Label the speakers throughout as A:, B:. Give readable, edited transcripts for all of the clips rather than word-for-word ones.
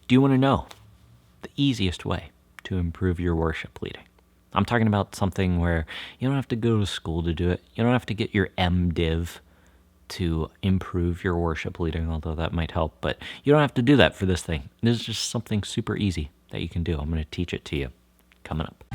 A: Do you want to know the easiest way to improve your worship leading? I'm talking about something where you don't have to go to school to do it. You don't have to get your MDiv to improve your worship leading, although that might help. But you don't have to do that for this thing. This is just something super easy that you can do. I'm going to teach it to you coming up.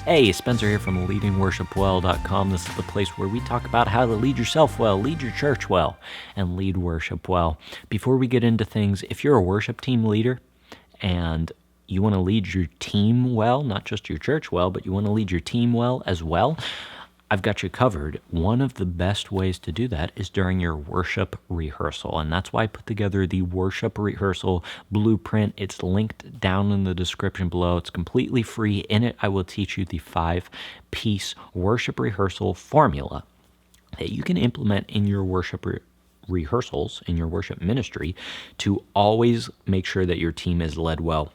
A: Hey, Spencer here from leadingworshipwell.com. This is the place where we talk about how to lead yourself well, lead your church well, and lead worship well. Before we get into things, if you're a worship team leader and you want to lead your team well, not just your church well, but you want to lead your team well as well, I've got you covered. One of the best ways to do that is during your worship rehearsal, and that's why I put together the worship rehearsal blueprint. It's linked down in the description below. It's completely free. In it, I will teach you the 5-piece worship rehearsal formula that you can implement in your worship rehearsals, in your worship ministry, to always make sure that your team is led well,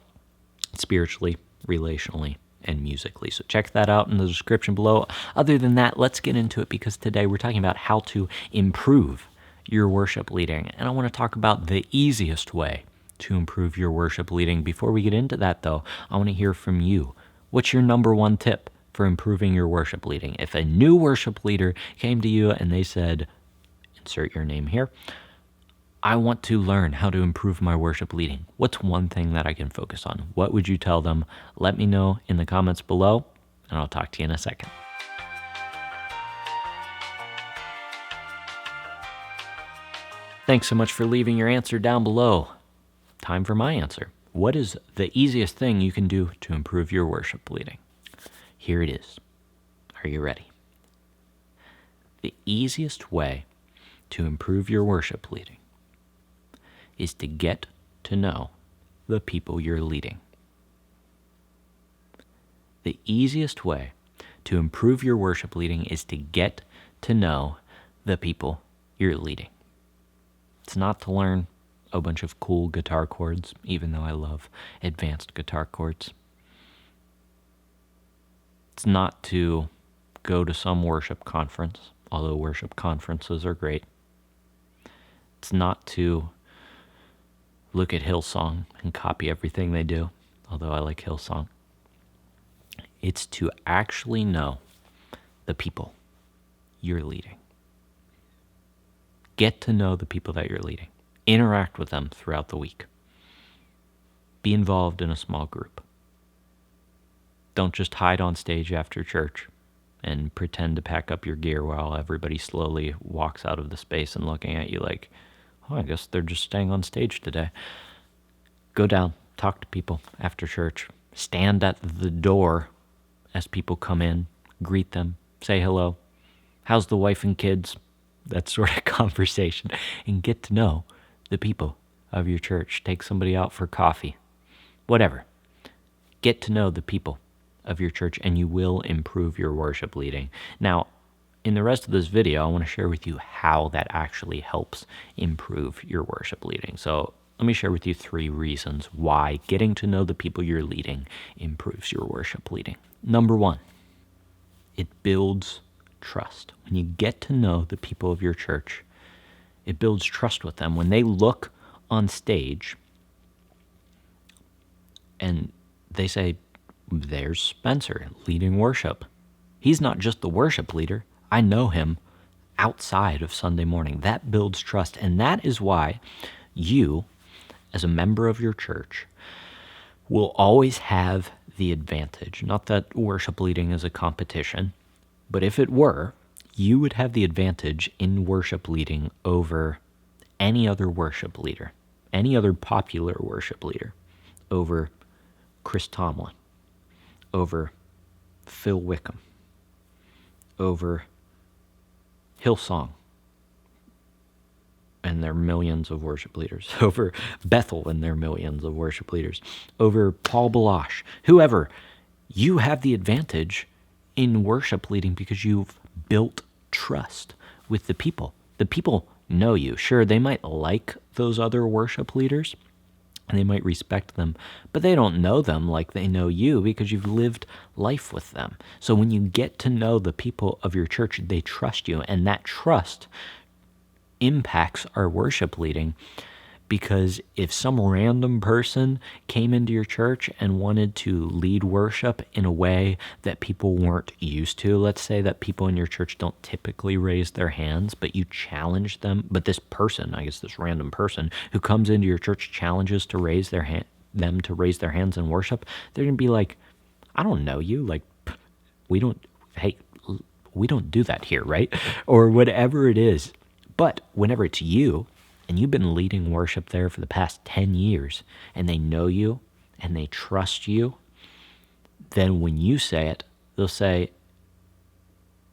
A: spiritually, relationally, and musically. So check that out in the description below. Other than that, let's get into it, because today we're talking about how to improve your worship leading. And I want to talk about the easiest way to improve your worship leading. Before we get into that, though, I want to hear from you. What's your number one tip for improving your worship leading? If a new worship leader came to you and they said, insert your name here, I want to learn how to improve my worship leading, what's one thing that I can focus on? What would you tell them? Let me know in the comments below, and I'll talk to you in a second. Thanks so much for leaving your answer down below. Time for my answer. What is the easiest thing you can do to improve your worship leading? Here it is. Are you ready? The easiest way to improve your worship leading is to get to know the people you're leading. The easiest way to improve your worship leading is to get to know the people you're leading. It's not to learn a bunch of cool guitar chords, even though I love advanced guitar chords. It's not to go to some worship conference, although worship conferences are great. It's not to look at Hillsong and copy everything they do, although I like Hillsong. It's to actually know the people you're leading. Get to know the people that you're leading. Interact with them throughout the week. Be involved in a small group. Don't just hide on stage after church and pretend to pack up your gear while everybody slowly walks out of the space and looking at you like, oh, I guess they're just staying on stage today. Go down, talk to people after church. Stand at the door as people come in, greet them, say hello. How's the wife and kids? That sort of conversation. And get to know the people of your church. Take somebody out for coffee. Whatever. Get to know the people of your church, and you will improve your worship leading. Now, in the rest of this video, I want to share with you how that actually helps improve your worship leading. So let me share with you 3 reasons why getting to know the people you're leading improves your worship leading. Number 1, it builds trust. When you get to know the people of your church, it builds trust with them. When they look on stage and they say, there's Spencer leading worship. He's not just the worship leader. I know him outside of Sunday morning. That builds trust, and that is why you, as a member of your church, will always have the advantage. Not that worship leading is a competition, but if it were, you would have the advantage in worship leading over any other worship leader, any other popular worship leader, over Chris Tomlin, over Phil Wickham, over Hillsong and their millions of worship leaders, over Bethel and their millions of worship leaders, over Paul Balash, whoever. You have the advantage in worship leading because you've built trust with the people. The people know you. Sure, they might like those other worship leaders, and they might respect them, but they don't know them like they know you because you've lived life with them. So when you get to know the people of your church, they trust you, and that trust impacts our worship leading, because if some random person came into your church and wanted to lead worship in a way that people weren't used to, let's say that people in your church don't typically raise their hands, but you challenge them, but this person, I guess this random person who comes into your church challenges to raise their them to raise their hands in worship, they're going to be like, I don't know you, like, we don't, hey, we don't do that here, right? Or whatever it is. But whenever it's you, and you've been leading worship there for the past 10 years, and they know you, and they trust you, then when you say it, they'll say,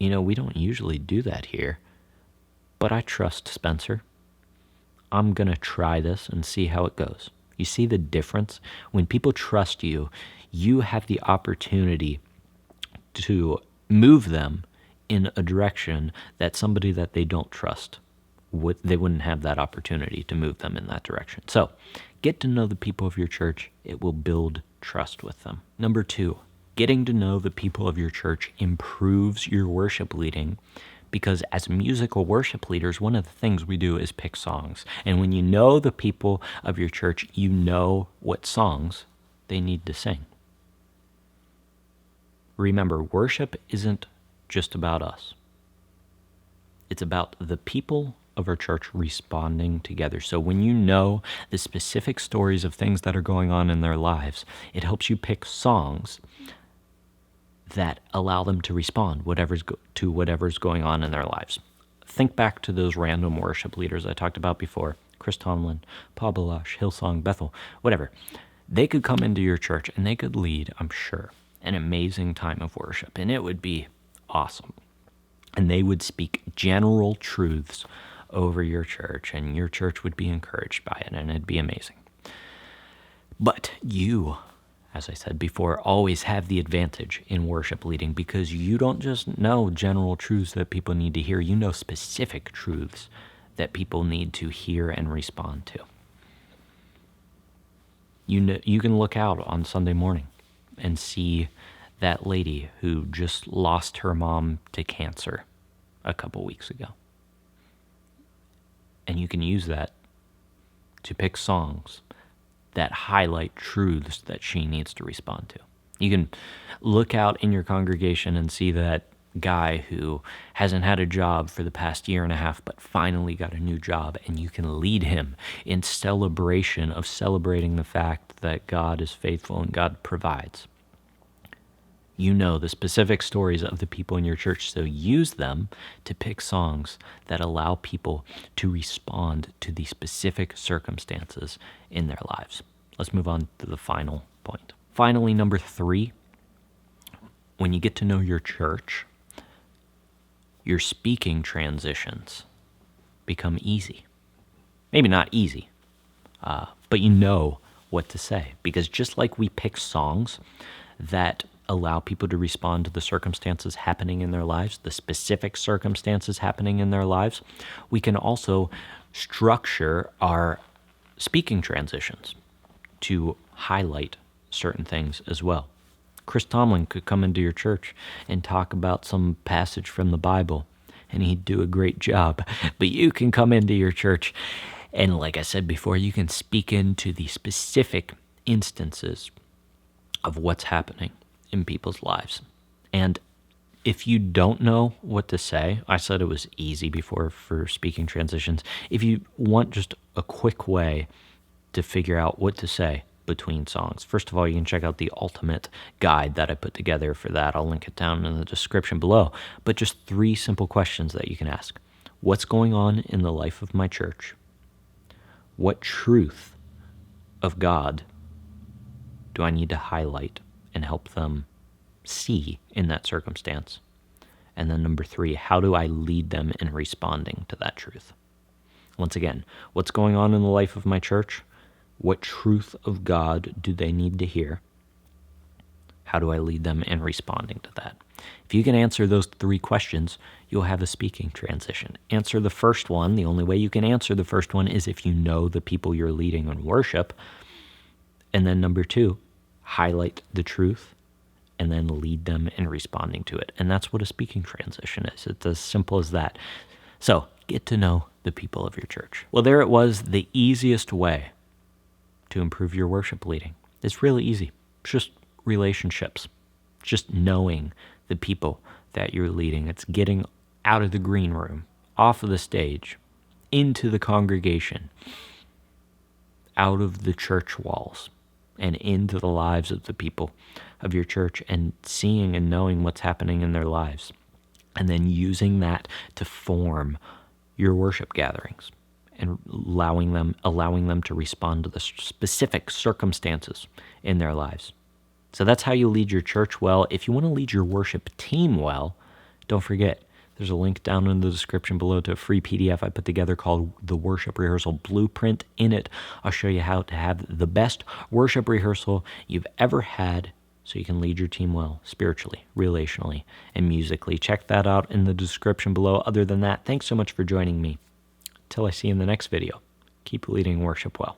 A: we don't usually do that here, but I trust Spencer. I'm going to try this and see how it goes. You see the difference? When people trust you, you have the opportunity to move them in a direction that somebody that they don't trust they wouldn't have that opportunity to move them in that direction. So get to know the people of your church. It will build trust with them. Number 2, getting to know the people of your church improves your worship leading, because as musical worship leaders, one of the things we do is pick songs. And when you know the people of your church, you know what songs they need to sing. Remember, worship isn't just about us. It's about the people of our church responding together. So when you know the specific stories of things that are going on in their lives, it helps you pick songs that allow them to respond to whatever's going on in their lives. Think back to those random worship leaders I talked about before, Chris Tomlin, Paul Balash, Hillsong, Bethel, whatever. They could come into your church and they could lead, I'm sure, an amazing time of worship, and it would be awesome. And they would speak general truths over your church, and your church would be encouraged by it, and it'd be amazing. But you, as I said before, always have the advantage in worship leading, because you don't just know general truths that people need to hear. You know specific truths that people need to hear and respond to. You can look out on Sunday morning and see that lady who just lost her mom to cancer a couple weeks ago. And you can use that to pick songs that highlight truths that she needs to respond to. You can look out in your congregation and see that guy who hasn't had a job for the past year and a half but finally got a new job, and you can lead him in celebration of celebrating the fact that God is faithful and God provides. You know the specific stories of the people in your church, so use them to pick songs that allow people to respond to the specific circumstances in their lives. Let's move on to the final point. Finally, number 3, when you get to know your church, your speaking transitions become easy. Maybe not easy, but you know what to say. Because just like we pick songs that allow people to respond to the circumstances happening in their lives, the specific circumstances happening in their lives, we can also structure our speaking transitions to highlight certain things as well. Chris Tomlin could come into your church and talk about some passage from the Bible, and he'd do a great job. But you can come into your church, and like I said before, you can speak into the specific instances of what's happening in people's lives. And if you don't know what to say, I said it was easy before for speaking transitions. If you want just a quick way to figure out what to say between songs, first of all, you can check out the ultimate guide that I put together for that. I'll link it down in the description below. But just 3 simple questions that you can ask. What's going on in the life of my church? What truth of God do I need to highlight and help them see in that circumstance? And then number 3, how do I lead them in responding to that truth? Once again, what's going on in the life of my church? What truth of God do they need to hear? How do I lead them in responding to that? If you can answer those 3 questions, you'll have a speaking transition. Answer the first one. The only way you can answer the first one is if you know the people you're leading in worship. And then number 2, highlight the truth and then lead them in responding to it. And that's what a speaking transition is. It's as simple as that. So get to know the people of your church. Well, there it was, the easiest way to improve your worship leading. It's really easy. It's just relationships. It's just knowing the people that you're leading. It's getting out of the green room, off of the stage, into the congregation, out of the church walls, and into the lives of the people of your church, and seeing and knowing what's happening in their lives, and then using that to form your worship gatherings and allowing them to respond to the specific circumstances in their lives. So that's how you lead your church well. If you want to lead your worship team well, don't forget, there's a link down in the description below to a free PDF I put together called the Worship Rehearsal Blueprint. In it, I'll show you how to have the best worship rehearsal you've ever had so you can lead your team well, spiritually, relationally, and musically. Check that out in the description below. Other than that, thanks so much for joining me. Till I see you in the next video, keep leading worship well.